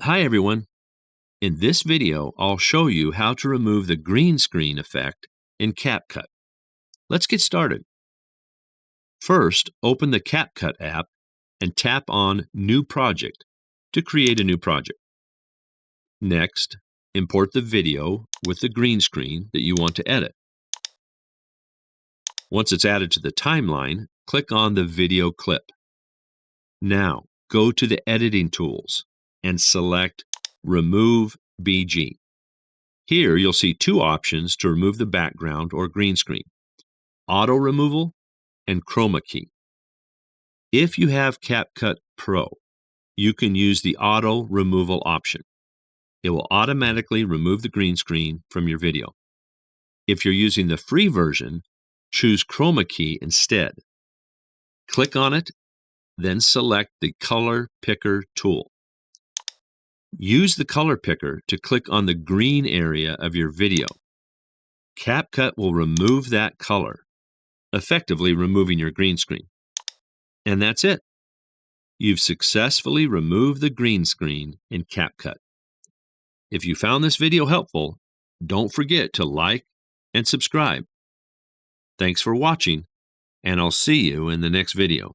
Hi everyone. In this video, I'll show you how to remove the green screen effect in CapCut. Let's get started. First, open the CapCut app and tap on New Project to create a new project. Next, import the video with the green screen that you want to edit. Once it's added to the timeline, click on the video clip. Now, go to the editing tools and select Remove BG. Here you'll see two options to remove the background or green screen: auto removal and chroma key. If you have CapCut Pro, you can use the auto removal option. It will automatically remove the green screen from your video. If you're using the free version, choose chroma key instead. Click on it, then select the color picker tool. Use the color picker to click on the green area of your video. CapCut will remove that color, effectively removing your green screen. And that's it. You've successfully removed the green screen in CapCut. If you found this video helpful, don't forget to like and subscribe. Thanks for watching, and I'll see you in the next video.